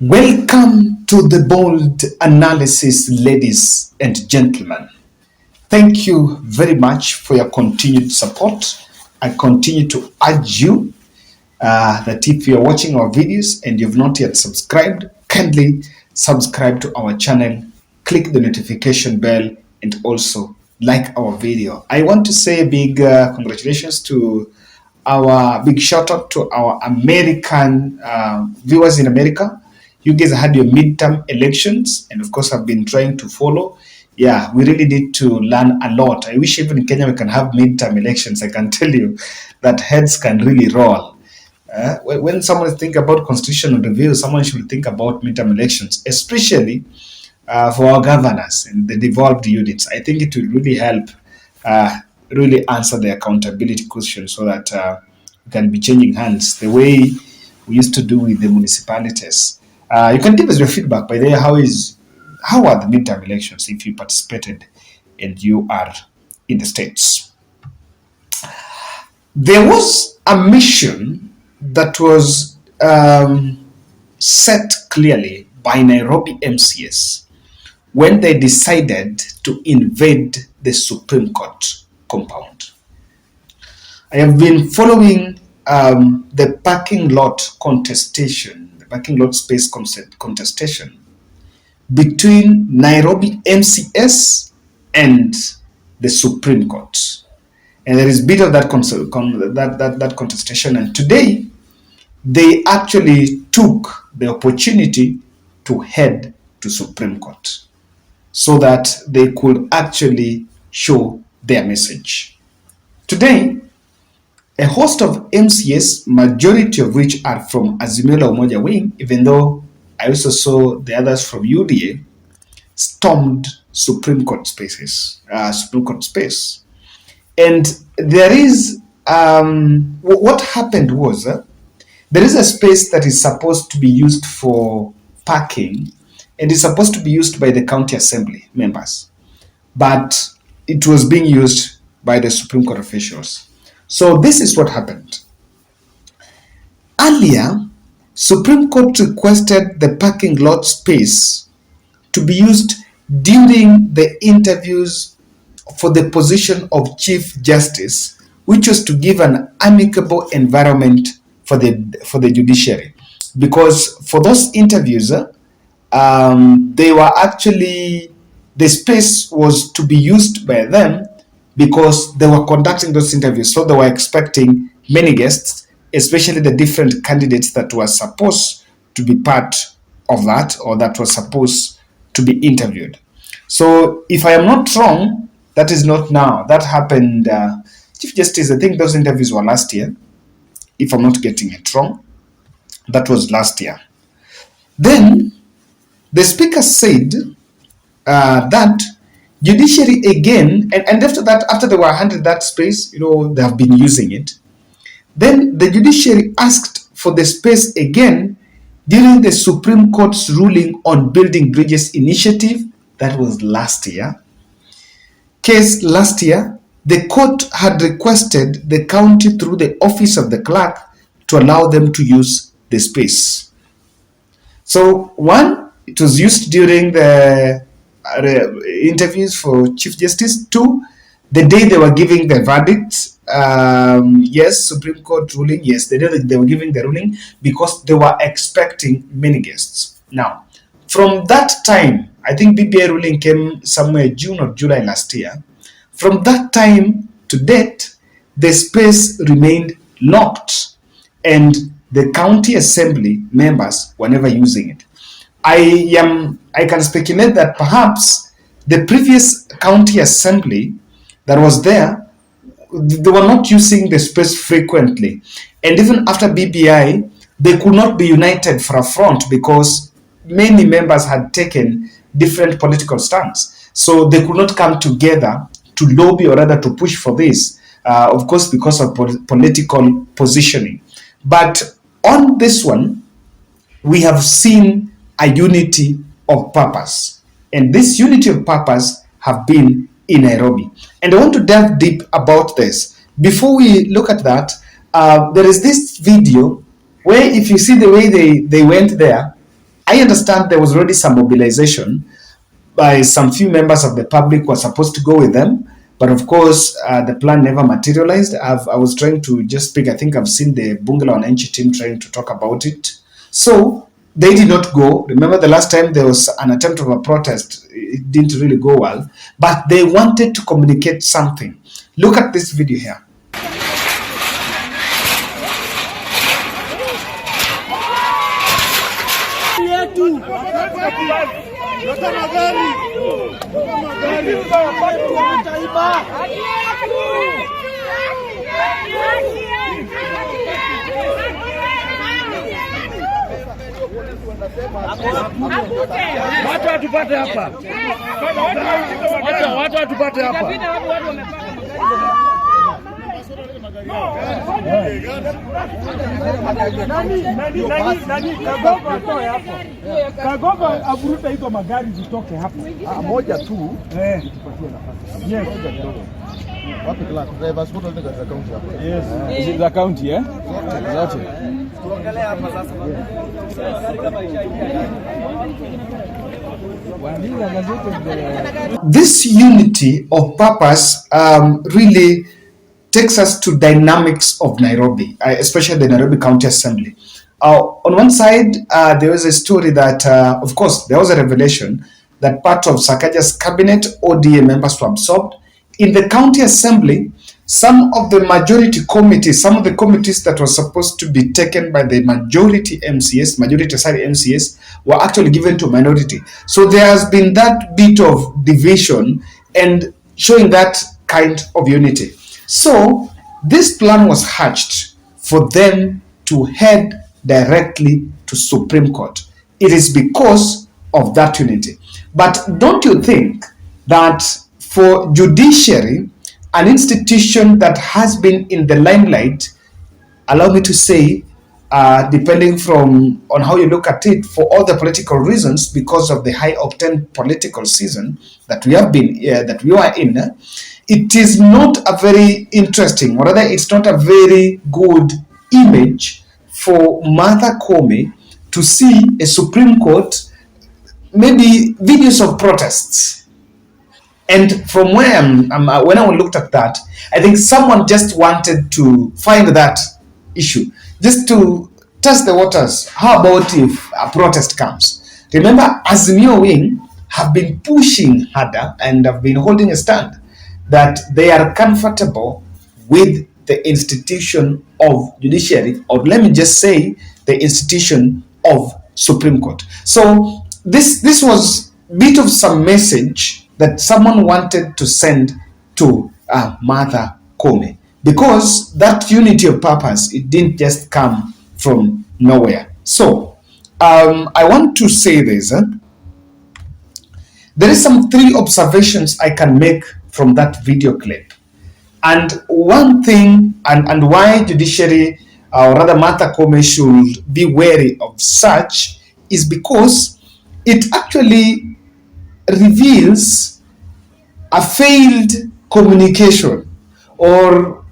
Welcome to the bold analysis, ladies and gentlemen. Thank you very much for your continued support. I continue to urge you that if you're watching our videos and you've not yet subscribed, kindly subscribe to our channel, click the notification bell, and also like our video. I want to say a big congratulations to our big shout out to our American viewers in America. You guys had your midterm elections, and of course, I've been trying to follow. Yeah, we really need to learn a lot. I wish even in Kenya we can have midterm elections. I can tell you that heads can really roll. When someone think about constitutional review, someone should think about midterm elections, especially for our governors and the devolved units. I think it will really help really answer the accountability question so that we can be changing hands the way we used to do with the municipalities. You can give us your feedback by there. How are the midterm elections if you participated and you are in the States? There was a mission that was set clearly by Nairobi MCAs when they decided to invade the Supreme Court compound. I have been following the parking lot contestation, the parking lot space contestation between Nairobi MCAs and the Supreme Court. And there is a bit of that contestation. And today, they actually took the opportunity to head to Supreme Court so that they could actually show their message. Today, a host of MCAs, majority of which are from Azimio la Umoja wing, even though I also saw the others from UDA, stormed Supreme Court space. And there is, what happened was, there is a space that is supposed to be used for parking and is supposed to be used by the county assembly members. But it was being used by the Supreme Court officials. So this is what happened. Earlier, Supreme Court requested the parking lot space to be used during the interviews for the position of Chief Justice, which was to give an amicable environment for the judiciary. Because for those interviews, they were actually, the space was to be used by them because they were conducting those interviews. So they were expecting many guests, especially the different candidates that were supposed to be part of that or that were supposed to be interviewed. So if I am not wrong, that is not now. That happened, Chief Justice, I think those interviews were last year. If I'm not getting it wrong, that was last year. Then the speaker said that judiciary again, and after that, after they were handed that space, they have been using it. Then the judiciary asked for the space again during the Supreme Court's ruling on Building Bridges initiative. That was last year. Case last year, the court had requested the county through the office of the clerk to allow them to use the space. So one, it was used during the interviews for Chief Justice. Two, the day they were giving the verdict, yes, Supreme Court ruling, yes, they were giving the ruling because they were expecting many guests. Now, from that time, I think BBI ruling came somewhere June or July last year. From that time to date, the space remained locked and the county assembly members were never using it. I can speculate that perhaps the previous county assembly that was there, they were not using the space frequently. And even after BBI, they could not be united for a front because many members had taken different political stands. So they could not come together to lobby or rather to push for this, of course, because of political positioning. But on this one, we have seen a unity of purpose. And this unity of purpose have been in Nairobi. And I want to delve deep about this. Before we look at that, there is this video where if you see the way they went there, I understand there was already some mobilization by some few members of the public who were supposed to go with them. But of course, the plan never materialized. I was trying to just speak. I think I've seen the Bungala Wananchi team trying to talk about it. So they did not go. Remember the last time there was an attempt of a protest, it didn't really go well. But they wanted to communicate something. Look at this video here. Watu watupate hapa. Watu watupate hapa. Nani Kagogo avuruta hizo magari zitoke hapa. Moja tu. Yes. Wapi kila driver sport wote katika county hapa. Yes. Is the county Zote. Tuongelee hapa sasa. This unity of purpose really takes us to dynamics of Nairobi, especially the Nairobi County Assembly. On one side, there was a story that, of course, there was a revelation that part of Sakaja's cabinet, ODA members were absorbed. In the County Assembly, some of the majority committees, some of the committees that were supposed to be taken by the majority MCAs, majority side MCAs, were actually given to minority. So there has been that bit of division and showing that kind of unity. So this plan was hatched for them to head directly to Supreme Court. It is because of that unity. But don't you think that for judiciary, an institution that has been in the limelight, allow me to say, depending on how you look at it, for all the political reasons, because of the high octane political season that we have been, that we are in, it is not a very interesting, or rather, it's not a very good image for Martha Koome to see a Supreme Court, maybe videos of protests. And from where when I looked at that, I think someone just wanted to find that issue, just to test the waters. How about if a protest comes? Remember, Azimio Wing have been pushing harder and have been holding a stand that they are comfortable with the institution of judiciary, or let me just say, the institution of Supreme Court. So this was a bit of some message that someone wanted to send to Martha Koome, because that unity of purpose, it didn't just come from nowhere. So I want to say this. There is some 3 observations I can make from that video clip. And one thing, and why judiciary, or rather Martha Koome, should be wary of such, is because it actually reveals a failed communication, or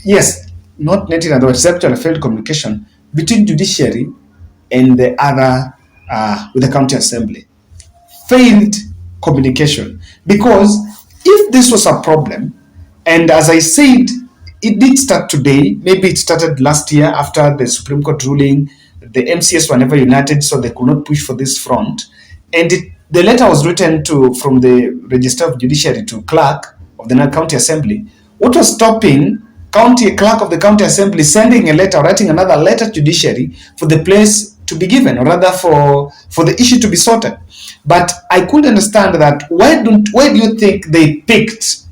yes, not native, except a failed communication between judiciary and the other, with the county assembly. Failed communication, because if this was a problem, and as I said, it did start today, maybe it started last year after the Supreme Court ruling, the MCAs were never united, so they could not push for this front, and the letter was written from the Register of Judiciary to clerk of the County Assembly. What was stopping clerk of the County Assembly sending a letter, writing another letter to judiciary for the place to be given, or rather for the issue to be sorted? But I could understand that why do you think they picked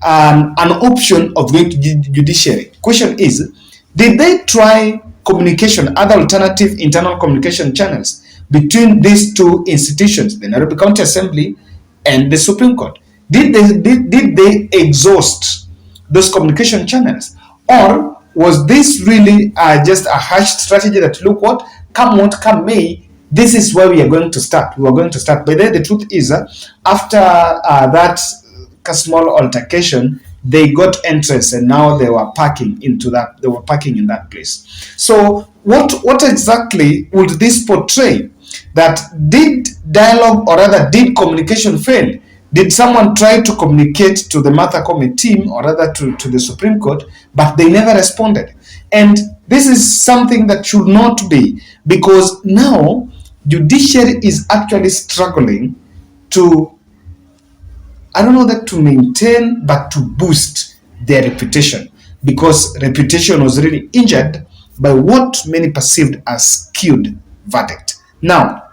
an option of going to judiciary? Question is, did they try communication, other alternative internal communication channels between these 2 institutions, the Nairobi County Assembly and the Supreme Court? Did they exhaust those communication channels, or was this really just a hashed strategy that, look what, come what come may, this is where we are going to start. We are going to start. But then the truth is, after that small altercation, they got entrance, and now they were parking into that. They were parking in that place. So what exactly would this portray? that did dialogue, or rather did communication fail? Did someone try to communicate to the Martha Koome team, or rather to the Supreme Court, but they never responded? And this is something that should not be, because now judiciary is actually struggling to, I don't know that to maintain, but to boost their reputation, because reputation was really injured by what many perceived as skewed verdict. Now,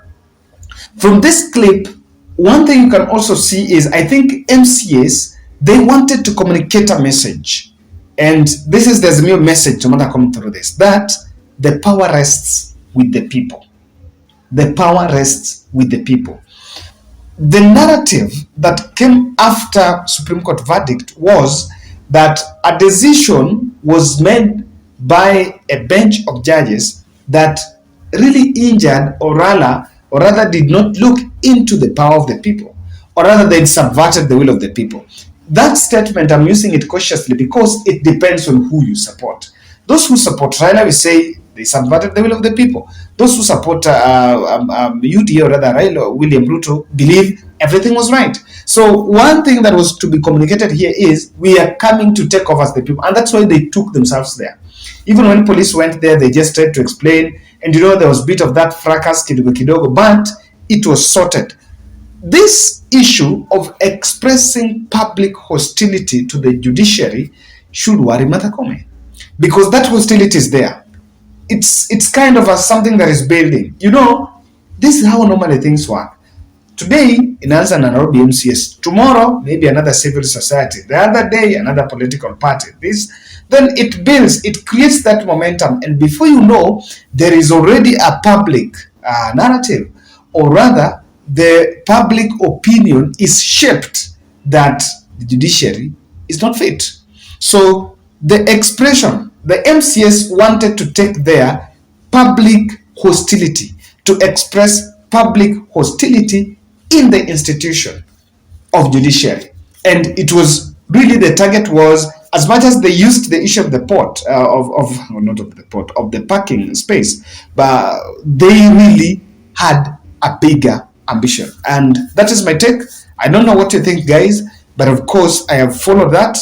from this clip, one thing you can also see is, I think MCAs, they wanted to communicate a message. And this is the Azimio message to Martha Koome through this, that the power rests with the people. The power rests with the people. The narrative that came after Supreme Court verdict was that a decision was made by a bench of judges that really injured, or rather did not look into the power of the people, or rather they subverted the will of the people. That statement, I'm using it cautiously because it depends on who you support. Those who support Raila will say they subverted the will of the people. Those who support UDA, or rather Raila, William Ruto, believe everything was right. So one thing that was to be communicated here is, we are coming to take over as the people, and that's why they took themselves there. Even when police went there, they just tried to explain, and there was a bit of that fracas, kidogo kidogo, but it was sorted. This issue of expressing public hostility to the judiciary should worry Martha Koome, because that hostility is there. It's kind of something that is building. This is how normally things work. Today, in Nairobi MCAs. Tomorrow, maybe another civil society. The other day, another political party. Then it builds, it creates that momentum. And before you know, there is already a public narrative. Or rather, the public opinion is shaped that the judiciary is not fit. So the expression, the MCAs wanted to take their public hostility, to express public hostility in the institution of judiciary. And it was really, the target was, as much as they used the issue of the port, of the parking space, but they really had a bigger ambition. And that is my take. I don't know what you think, guys, but of course I have followed that,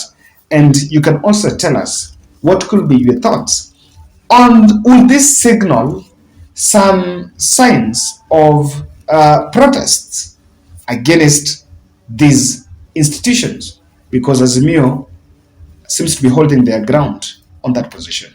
and you can also tell us what could be your thoughts. And will this signal some signs of protests against these institutions? Because Azimio seems to be holding their ground on that position.